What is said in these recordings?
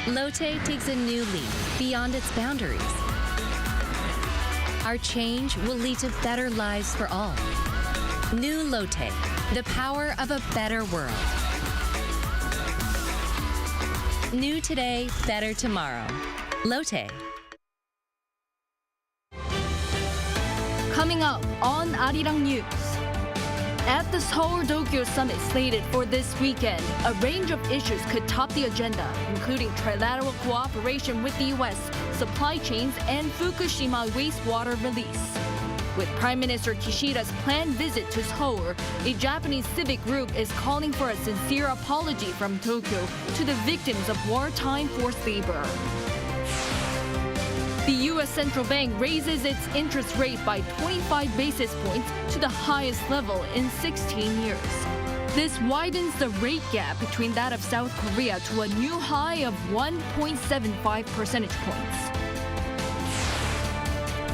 Lotte takes a new leap beyond its boundaries. Our change will lead to better lives for all. New Lotte, the power of a better world. New today, better tomorrow. Lotte. Coming up on Arirang News. At the Seoul-Tokyo Summit slated for this weekend, a range of issues could top the agenda, including trilateral cooperation with the U.S., supply chains, and Fukushima wastewater release. With Prime Minister Kishida's planned visit to Seoul, a Japanese civic group is calling for a sincere apology from Tokyo to the victims of wartime forced labor. The U.S. Central Bank raises its interest rate by 25 basis points to the highest level in 16 years. This widens the rate gap between that of South Korea to a new high of 1.75 percentage points.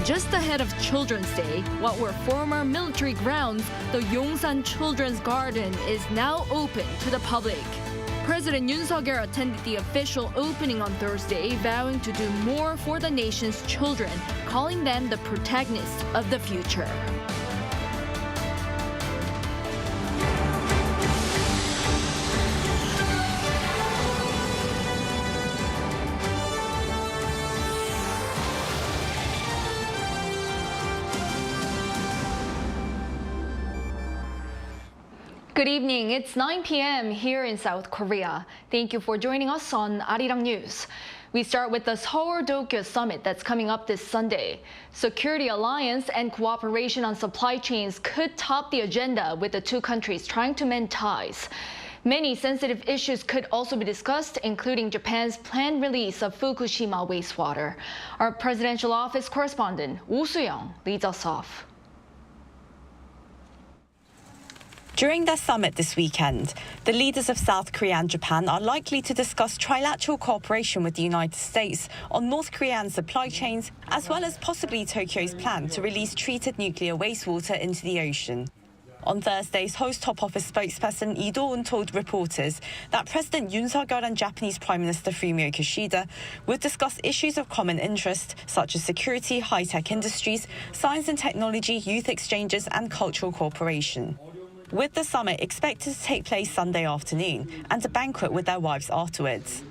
Just ahead of Children's Day, what were former military grounds, the Yongsan Children's Garden is now open to the public. President Yoon Suk-yeol attended the official opening on Thursday, vowing to do more for the nation's children, calling them the protagonists of the future. Good evening. It's 9 p.m. here in South Korea. Thank you for joining us on Arirang News. We start with the Seoul-Tokyo Summit that's coming up this Sunday. Security alliance and cooperation on supply chains could top the agenda, with the two countries trying to mend ties. Many sensitive issues could also be discussed, including Japan's planned release of Fukushima wastewater. Our presidential office correspondent, Woo Soo-young, leads us off. During their summit this weekend, the leaders of South Korea and Japan are likely to discuss trilateral cooperation with the United States on North Korean supply chains, as well as possibly Tokyo's plan to release treated nuclear wastewater into the ocean. On Thursday, Seoul's top office spokesperson Lee Do-eun told reporters that President Yoon Suk-yeol and Japanese Prime Minister Fumio Kishida would discuss issues of common interest, such as security, high-tech industries, science and technology, youth exchanges, and cultural cooperation. With the summit expected to take place Sunday afternoon and a banquet with their wives afterwards.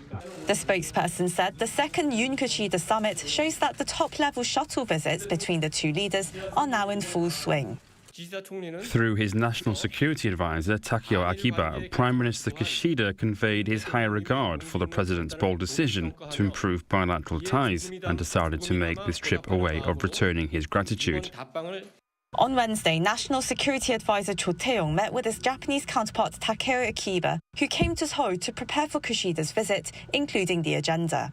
The spokesperson said the second Yoon-Kishida summit shows that the top-level shuttle visits between the two leaders are now in full swing. Through his national security advisor, Takeo Akiba, Prime Minister Kishida conveyed his high regard for the president's bold decision to improve bilateral ties and decided to make this trip a way of returning his gratitude. On Wednesday, National Security Advisor Cho Tae-yong met with his Japanese counterpart Takeo Akiba, who came to Seoul to prepare for Kishida's visit, including the agenda.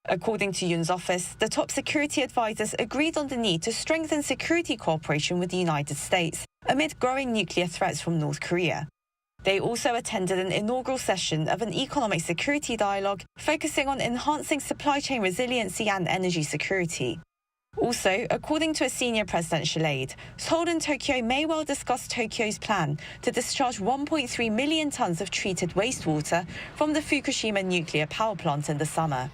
According to Yoon's office, the top security advisors agreed on the need to strengthen security cooperation with the United States amid growing nuclear threats from North Korea. They also attended an inaugural session of an economic security dialogue focusing on enhancing supply chain resiliency and energy security. Also, according to a senior presidential aide, Seoul and Tokyo may well discuss Tokyo's plan to discharge 1.3 million tons of treated wastewater from the Fukushima nuclear power plant in the summer.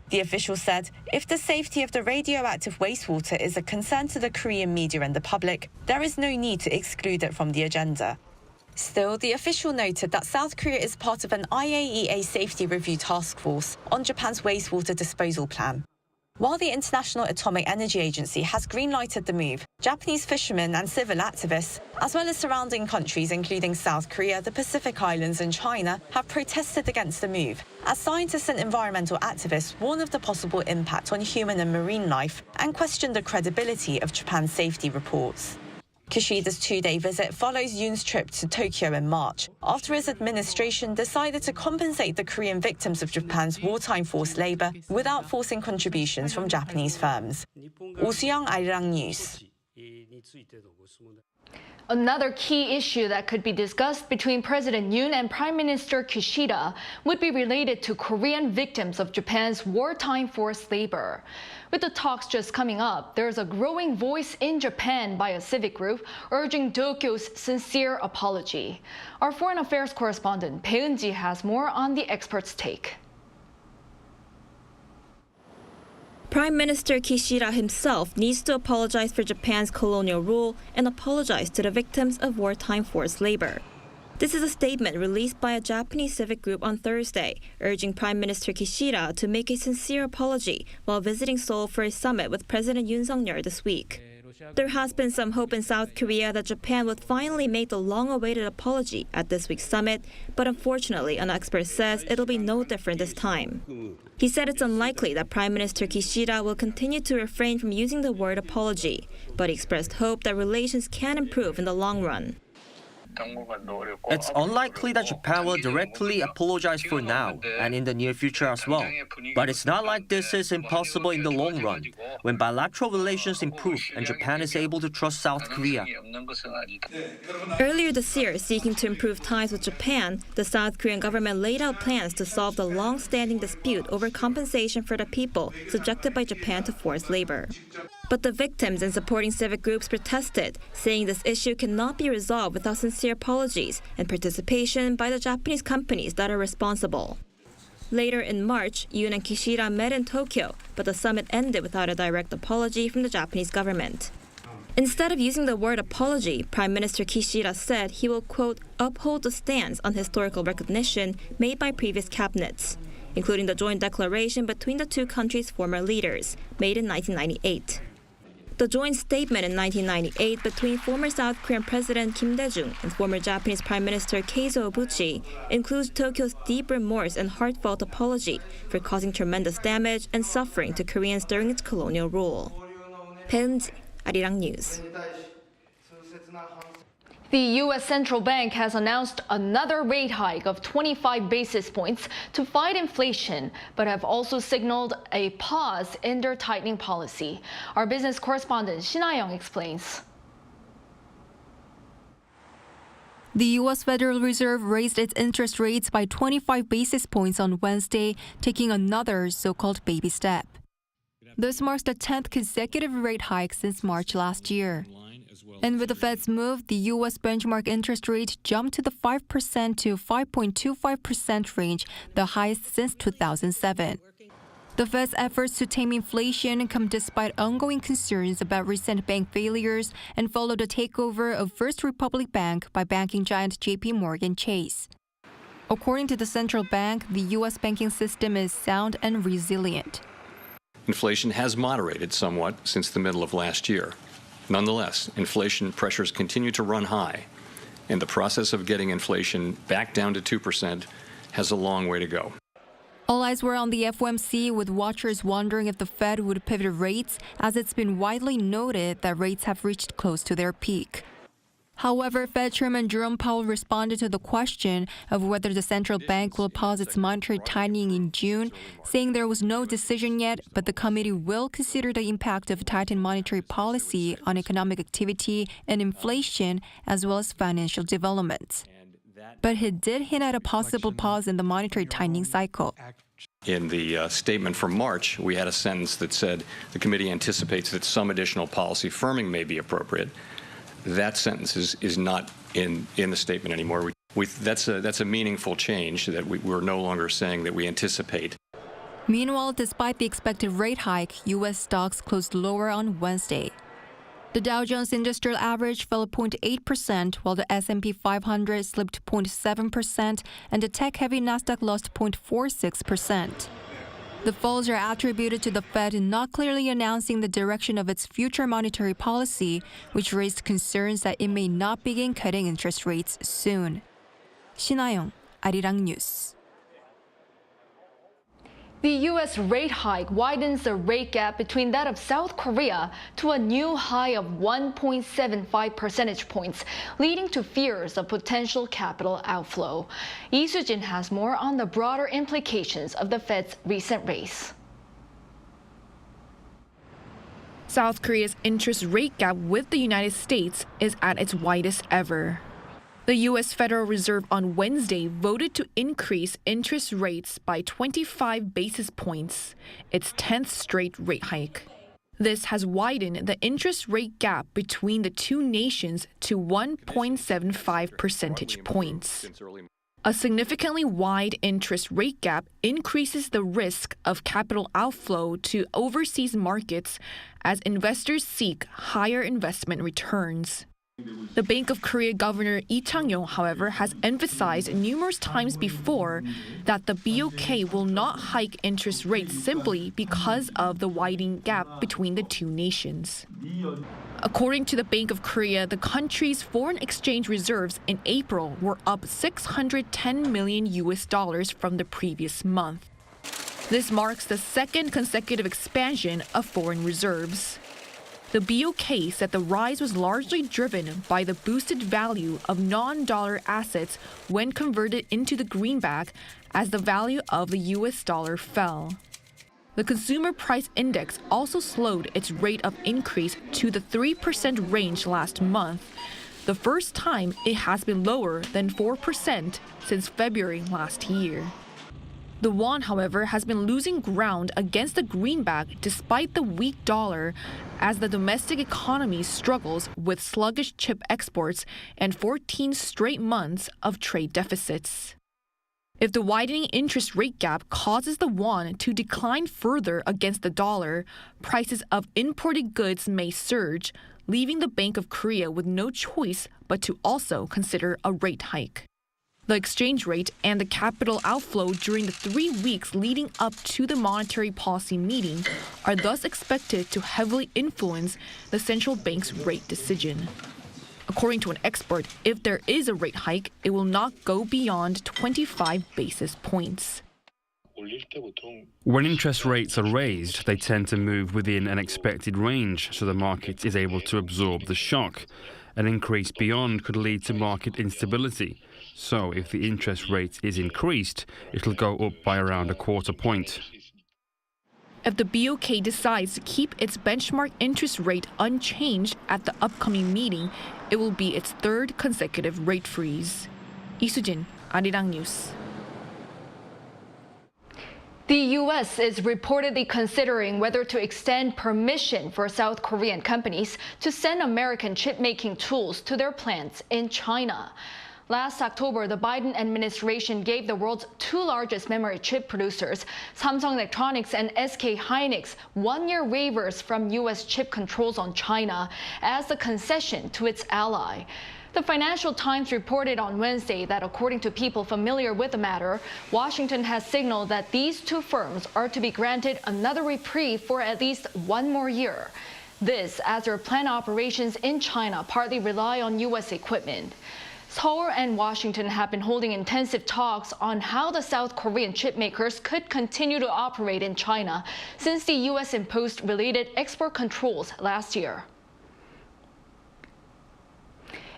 The official said if the safety of the radioactive wastewater is a concern to the Korean media and the public, there is no need to exclude it from the agenda. Still, the official noted that South Korea is part of an IAEA safety review task force on Japan's wastewater disposal plan. While the International Atomic Energy Agency has green-lighted the move, Japanese fishermen and civil activists, as well as surrounding countries including South Korea, the Pacific Islands and China, have protested against the move, as scientists and environmental activists warn of the possible impact on human and marine life and question the credibility of Japan's safety reports. Kishida's two-day visit follows Yoon's trip to Tokyo in March, after his administration decided to compensate the Korean victims of Japan's wartime forced labor without forcing contributions from Japanese firms. Woo Soo-young, Arirang News. Another key issue that could be discussed between President Yoon and Prime Minister Kishida would be related to Korean victims of Japan's wartime forced labor. With the talks just coming up, there's a growing voice in Japan by a civic group urging Tokyo's sincere apology. Our foreign affairs correspondent Bae Eun-ji has more on the experts' take. Prime Minister Kishida himself needs to apologize for Japan's colonial rule and apologize to the victims of wartime forced labor. This is a statement released by a Japanese civic group on Thursday, urging Prime Minister Kishida to make a sincere apology while visiting Seoul for a summit with President Yoon Suk-yeol this week. There has been some hope in South Korea that Japan would finally make the long-awaited apology at this week's summit, but unfortunately, an expert says it'll be no different this time. He said it's unlikely that Prime Minister Kishida will continue to refrain from using the word apology, but he expressed hope that relations can improve in the long run. It's unlikely that Japan will directly apologize for now and in the near future as well. But it's not like this is impossible in the long run, when bilateral relations improve and Japan is able to trust South Korea. Earlier this year, seeking to improve ties with Japan, the South Korean government laid out plans to solve the long-standing dispute over compensation for the people subjected by Japan to forced labor. But the victims and supporting civic groups protested, saying this issue cannot be resolved without sincere apologies and participation by the Japanese companies that are responsible. Later in March, Yoon and Kishida met in Tokyo, but the summit ended without a direct apology from the Japanese government. Instead of using the word apology, Prime Minister Kishida said he will, quote, uphold the stance on historical recognition made by previous cabinets, including the joint declaration between the two countries' former leaders, made in 1998. The joint statement in 1998 between former South Korean President Kim Dae-jung and former Japanese Prime Minister Keizo Obuchi includes Tokyo's deep remorse and heartfelt apology for causing tremendous damage and suffering to Koreans during its colonial rule. 배은지, Arirang News. The U.S. Central Bank has announced another rate hike of 25 basis points to fight inflation, but have also signaled a pause in their tightening policy. Our business correspondent Shin Ha-young explains. The U.S. Federal Reserve raised its interest rates by 25 basis points on Wednesday, taking another so-called baby step. This marks the 10th consecutive rate hike since March last year. And with the Fed's move, the U.S. benchmark interest rate jumped to the 5% to 5.25% range, the highest since 2007. The Fed's efforts to tame inflation come despite ongoing concerns about recent bank failures and follow the takeover of First Republic Bank by banking giant J.P. Morgan Chase. According to the central bank, the U.S. banking system is sound and resilient. Inflation has moderated somewhat since the middle of last year. Nonetheless, inflation pressures continue to run high, and the process of getting inflation back down to 2% has a long way to go. All eyes were on the FOMC, with watchers wondering if the Fed would pivot rates, as it's been widely noted that rates have reached close to their peak. However, Fed Chairman Jerome Powell responded to the question of whether the central bank will pause its monetary tightening in June, saying there was no decision yet, but the committee will consider the impact of tightened monetary policy on economic activity and inflation, as well as financial developments. But he did hint at a possible pause in the monetary tightening cycle. In the statement from March, we had a sentence that said the committee anticipates that some additional policy firming may be appropriate. That sentence is not in the statement anymore. That's a meaningful change, that we're no longer saying that we anticipate. Meanwhile, despite the expected rate hike, U.S. stocks closed lower on Wednesday. The Dow Jones Industrial Average fell 0.8%, while the S&P 500 slipped 0.7%, and the tech-heavy Nasdaq lost 0.46%. The falls are attributed to the Fed not clearly announcing the direction of its future monetary policy, which raised concerns that it may not begin cutting interest rates soon. Shin Ha-young, Arirang News. The U.S. rate hike widens the rate gap between that of South Korea to a new high of 1.75 percentage points, leading to fears of potential capital outflow. Lee Soo-jin has more on the broader implications of the Fed's recent raise. South Korea's interest rate gap with the United States is at its widest ever. The U.S. Federal Reserve on Wednesday voted to increase interest rates by 25 basis points, its 10th straight rate hike. This has widened the interest rate gap between the two nations to 1.75 percentage points. A significantly wide interest rate gap increases the risk of capital outflow to overseas markets as investors seek higher investment returns. The Bank of Korea Governor Lee Chang-yong, however, has emphasized numerous times before that the BOK will not hike interest rates simply because of the widening gap between the two nations. According to the Bank of Korea, the country's foreign exchange reserves in April were up $610 million from the previous month. This marks the second consecutive expansion of foreign reserves. The BOK said the rise was largely driven by the boosted value of non-dollar assets when converted into the greenback as the value of the US dollar fell. The Consumer Price Index also slowed its rate of increase to the 3% range last month, the first time it has been lower than 4% since February last year. The won, however, has been losing ground against the greenback despite the weak dollar as the domestic economy struggles with sluggish chip exports and 14 straight months of trade deficits. If the widening interest rate gap causes the won to decline further against the dollar, prices of imported goods may surge, leaving the Bank of Korea with no choice but to also consider a rate hike. The exchange rate and the capital outflow during the 3 weeks leading up to the monetary policy meeting are thus expected to heavily influence the central bank's rate decision. According to an expert, if there is a rate hike, it will not go beyond 25 basis points. When interest rates are raised, they tend to move within an expected range, so the market is able to absorb the shock. An increase beyond could lead to market instability. So if the interest rate is increased, it'll go up by around a quarter point. If the BOK decides to keep its benchmark interest rate unchanged at the upcoming meeting, it will be its third consecutive rate freeze. Lee Soo-jin, Arirang News. The U.S. is reportedly considering whether to extend permission for South Korean companies to send American chip-making tools to their plants in China. Last October, the Biden administration gave the world's two largest memory chip producers, Samsung Electronics and SK Hynix, one-year waivers from U.S. chip controls on China as a concession to its ally. The Financial Times reported on Wednesday that according to people familiar with the matter, Washington has signaled that these two firms are to be granted another reprieve for at least one more year. This as their planned operations in China partly rely on U.S. equipment. Seoul and Washington have been holding intensive talks on how the South Korean chipmakers could continue to operate in China since the U.S. imposed related export controls last year.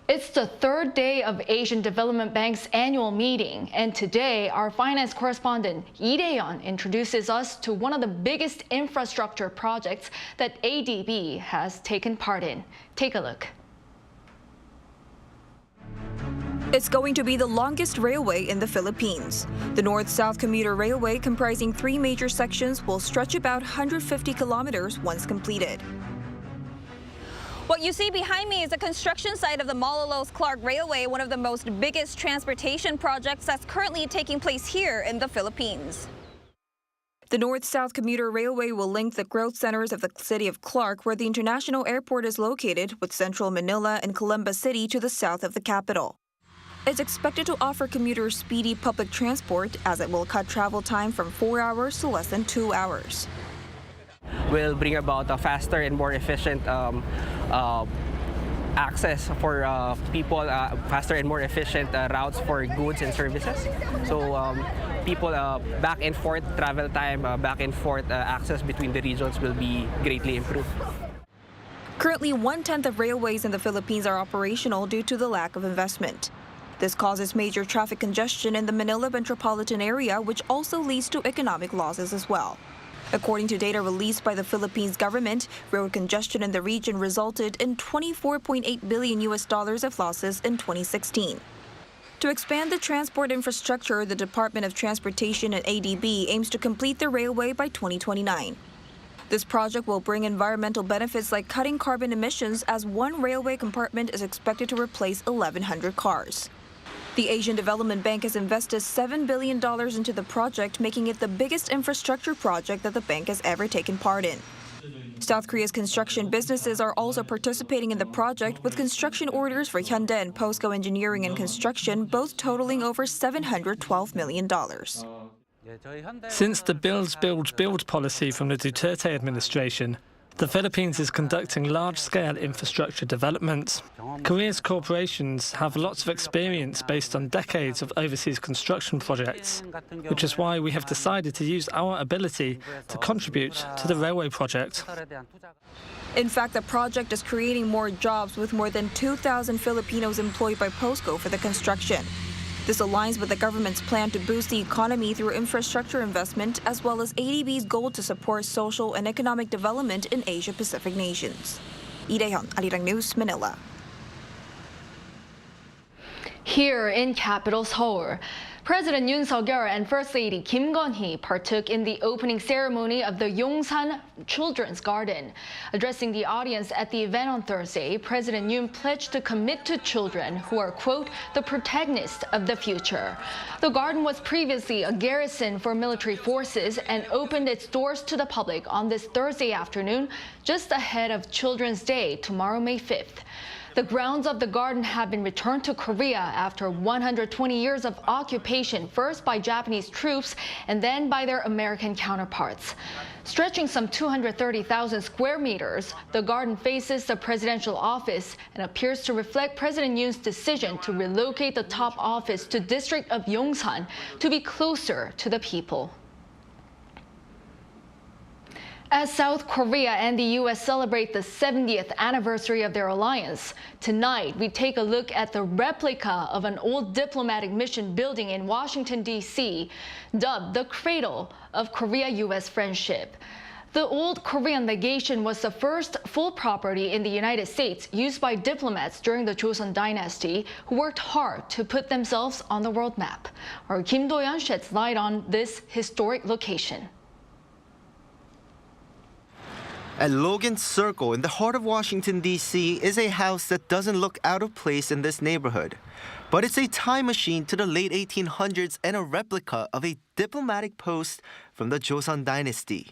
It's the third day of Asian Development Bank's annual meeting, and today our finance correspondent Lee Dae-yeon introduces us to one of the biggest infrastructure projects that ADB has taken part in. Take a look. It's going to be the longest railway in the Philippines. The North-South Commuter Railway, comprising 3 major sections, will stretch about 150 kilometers once completed. What you see behind me is a construction site of the Malolos-Clark Railway, one of the most biggest transportation projects that's currently taking place here in the Philippines. The North-South Commuter Railway will link the growth centers of the city of Clark, where the international airport is located, with central Manila and Columbus City to the south of the capital. It's expected to offer commuters speedy public transport, as it will cut travel time from 4 hours to less than 2 hours. Will bring about a faster and more efficient access for people, faster and more efficient routes for goods and services. So people back and forth travel time, back and forth access between the regions will be greatly improved. Currently, 1/10 of railways in the Philippines are operational due to the lack of investment. This causes major traffic congestion in the Manila metropolitan area, which also leads to economic losses as well. According to data released by the Philippines government, road congestion in the region resulted in $24.8 billion of losses in 2016. To expand the transport infrastructure, the Department of Transportation and ADB aims to complete the railway by 2029. This project will bring environmental benefits like cutting carbon emissions, as one railway compartment is expected to replace 1,100 cars. The Asian Development Bank has invested $7 billion into the project, making it the biggest infrastructure project that the bank has ever taken part in. South Korea's construction businesses are also participating in the project, with construction orders for Hyundai and POSCO Engineering and Construction both totaling over $712 million. Since the build policy from the Duterte administration, the Philippines is conducting large-scale infrastructure development. Korea's corporations have lots of experience based on decades of overseas construction projects, which is why we have decided to use our ability to contribute to the railway project. In fact, the project is creating more jobs, with more than 2,000 Filipinos employed by POSCO for the construction. This aligns with the government's plan to boost the economy through infrastructure investment, as well as ADB's goal to support social and economic development in Asia-Pacific nations. Lee Dae-hyun, Arirang News, Manila. Here in capital Seoul, President Yoon Suk-yeol and First Lady Kim Gun-hee partook in the opening ceremony of the Yongsan Children's Garden. Addressing the audience at the event on Thursday, President Yoon pledged to commit to children who are, quote, the protagonists of the future. The garden was previously a garrison for military forces and opened its doors to the public on this Thursday afternoon, just ahead of Children's Day, tomorrow, May 5th. The grounds of the garden have been returned to Korea after 120 years of occupation, first by Japanese troops and then by their American counterparts. Stretching some 230,000 square meters, the garden faces the presidential office and appears to reflect President Yoon's decision to relocate the top office to district of Yongsan to be closer to the people. As South Korea and the U.S. celebrate the 70th anniversary of their alliance, tonight we take a look at the replica of an old diplomatic mission building in Washington, D.C., dubbed the Cradle of Korea-U.S. friendship. The old Korean Legation was the first full property in the United States used by diplomats during the Joseon dynasty, who worked hard to put themselves on the world map. Our Kim Do-yeon sheds light on this historic location. At Logan Circle, in the heart of Washington, D.C., is a house that doesn't look out of place in this neighborhood. But it's a time machine to the late 1800s and a replica of a diplomatic post from the Joseon dynasty.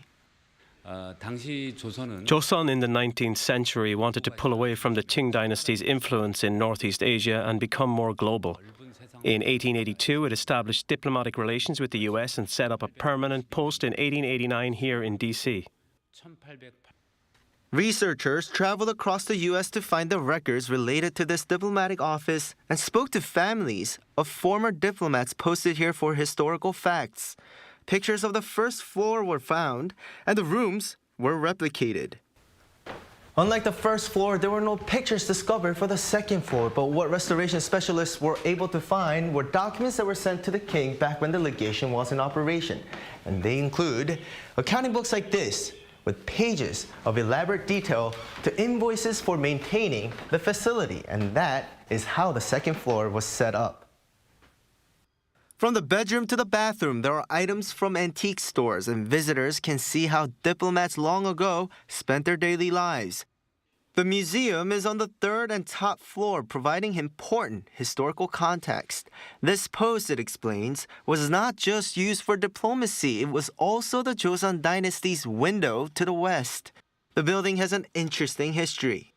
Joseon in the 19th century wanted to pull away from the Qing dynasty's influence in Northeast Asia and become more global. In 1882, it established diplomatic relations with the U.S. and set up a permanent post in 1889 here in D.C. Researchers traveled across the U.S. to find the records related to this diplomatic office and spoke to families of former diplomats posted here for historical facts. Pictures of the first floor were found, and the rooms were replicated. Unlike the first floor, there were no pictures discovered for the second floor, but what restoration specialists were able to find were documents that were sent to the king back when the legation was in operation. And they include accounting books like this, with pages of elaborate detail to invoices for maintaining the facility. And that is how the second floor was set up. From the bedroom to the bathroom, there are items from antique stores, and visitors can see how diplomats long ago spent their daily lives. The museum is on the third and top floor, providing important historical context. This post, it explains, was not just used for diplomacy, it was also the Joseon dynasty's window to the West. The building has an interesting history.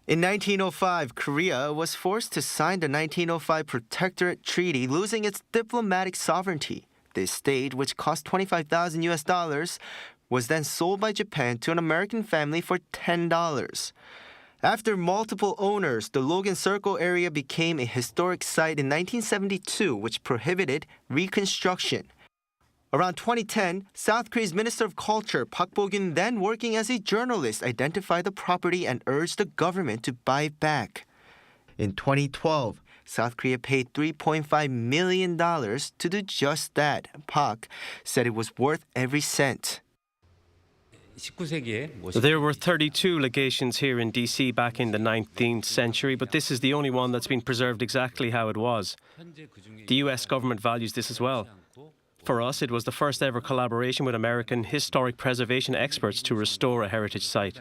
In 1905, Korea was forced to sign the 1905 Protectorate Treaty, losing its diplomatic sovereignty. The estate, which cost $25,000, was then sold by Japan to an American family for $10. After multiple owners, the Logan Circle area became a historic site in 1972, which prohibited reconstruction. Around 2010, South Korea's Minister of Culture, Park Bo-gyun, then working as a journalist, identified the property and urged the government to buy it back. In 2012, South Korea paid $3.5 million to do just that. Park said it was worth every cent. There were 32 legations here in D.C. back in the 19th century, but this is the only one that's been preserved exactly how it was. The U.S. government values this as well. For us, it was the first ever collaboration with American historic preservation experts to restore a heritage site.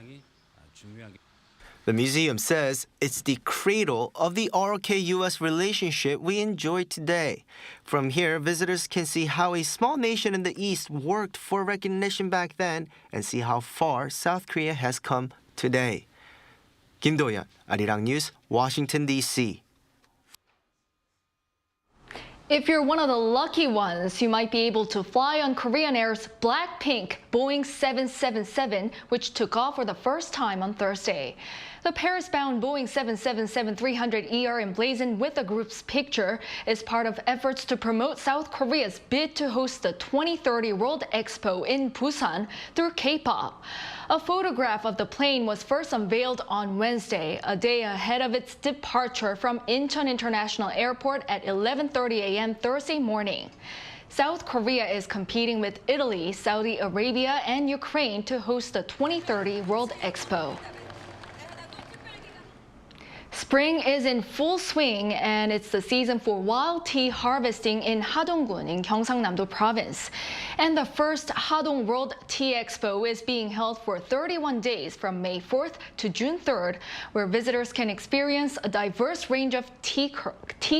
The museum says it's the cradle of the ROK-U.S. relationship we enjoy today. From here, visitors can see how a small nation in the East worked for recognition back then and see how far South Korea has come today. Kim Do-yeon, Arirang News, Washington, D.C. If you're one of the lucky ones, you might be able to fly on Korean Air's BLACKPINK Boeing 777, which took off for the first time on Thursday. The Paris-bound Boeing 777-300ER emblazoned with the group's picture is part of efforts to promote South Korea's bid to host the 2030 World Expo in Busan through K-pop. A photograph of the plane was first unveiled on Wednesday, a day ahead of its departure from Incheon International Airport at 11:30 a.m. Thursday morning. South Korea is competing with Italy, Saudi Arabia, and Ukraine to host the 2030 World Expo. Spring is in full swing, and it's the season for wild tea harvesting in Hadong-gun in Gyeongsangnam-do Province. And the first Hadong World Tea Expo is being held for 31 days from May 4th to June 3rd, where visitors can experience a diverse range of tea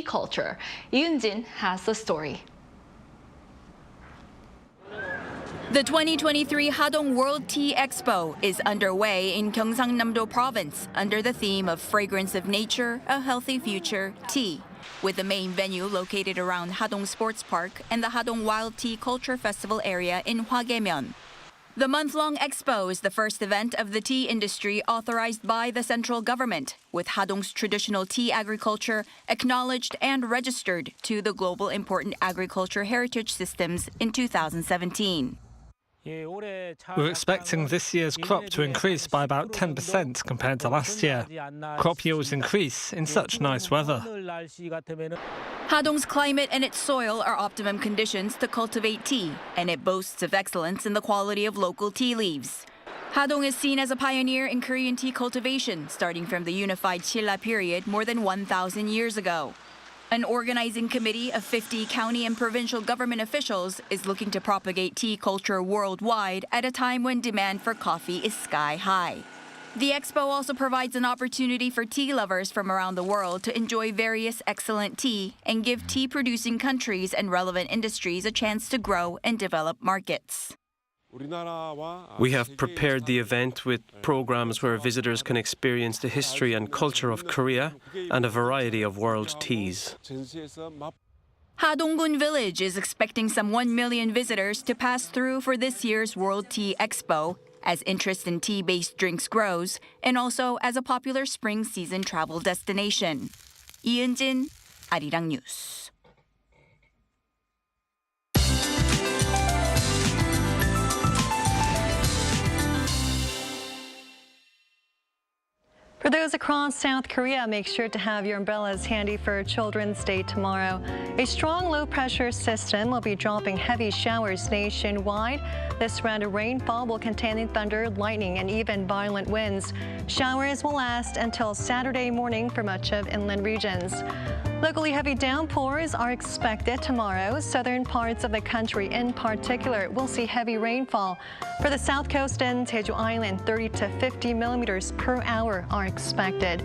culture. Yoon-jin has the story. The 2023 Hadong World Tea Expo is underway in Gyeongsangnam-do Province under the theme of Fragrance of Nature, A Healthy Future, Tea, with the main venue located around Hadong Sports Park and the Hadong Wild Tea Culture Festival area in Hwagemyeon. The month-long expo is the first event of the tea industry authorized by the central government, with Hadong's traditional tea agriculture acknowledged and registered to the Global Important Agriculture Heritage Systems in 2017. We're expecting this year's crop to increase by about 10% compared to last year. Crop yields increase in such nice weather. Hadong's climate and its soil are optimum conditions to cultivate tea, and it boasts of excellence in the quality of local tea leaves. Hadong is seen as a pioneer in Korean tea cultivation, starting from the unified Silla period more than 1,000 years ago. An organizing committee of 50 county and provincial government officials is looking to propagate tea culture worldwide at a time when demand for coffee is sky high. The expo also provides an opportunity for tea lovers from around the world to enjoy various excellent tea and give tea-producing countries and relevant industries a chance to grow and develop markets. We have prepared the event with programs where visitors can experience the history and culture of Korea and a variety of world teas. Hadong-gun Village is expecting some 1 million visitors to pass through for this year's World Tea Expo, as interest in tea-based drinks grows, and also as a popular spring season travel destination. Yoon-jin, Arirang News. For those across South Korea, make sure to have your umbrellas handy for Children's Day tomorrow. A strong low-pressure system will be dropping heavy showers nationwide. This round of rainfall will contain thunder, lightning, and even violent winds. Showers will last until Saturday morning for much of inland regions. Locally heavy downpours are expected tomorrow. Southern parts of the country in particular will see heavy rainfall. For the south coast and Jeju Island, 30 to 50 millimeters per hour are expected.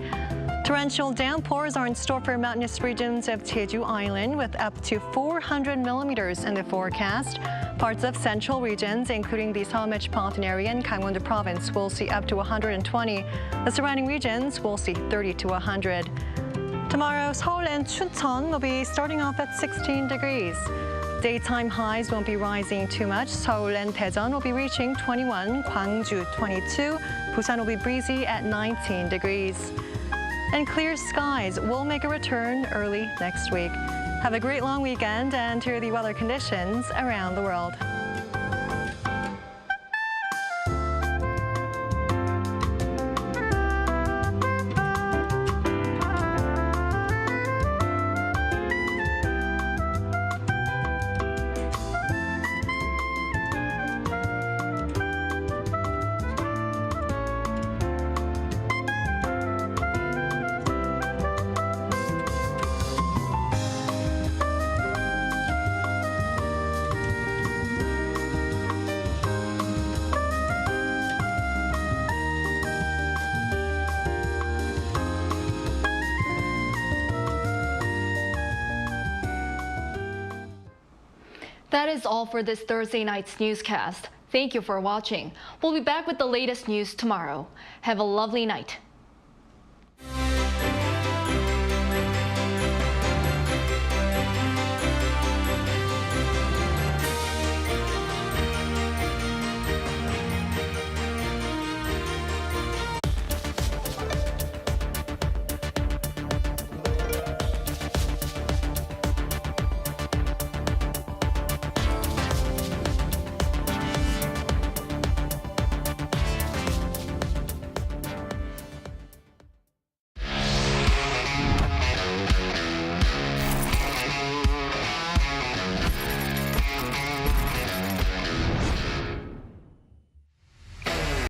Torrential downpours are in store for mountainous regions of Jeju Island with up to 400 millimeters in the forecast. Parts of central regions, including the Seoul metropolitan area and Gangwon-do province, will see up to 120. The surrounding regions will see 30 to 100. Tomorrow, Seoul and Chuncheon will be starting off at 16 degrees. Daytime highs won't be rising too much. Seoul and Daejeon will be reaching 21, Gwangju 22, Busan will be breezy at 19 degrees. And clear skies will make a return early next week. Have a great long weekend and hear the weather conditions around the world. That is all for this Thursday night's newscast. Thank you for watching. We'll be back with the latest news tomorrow. Have a lovely night.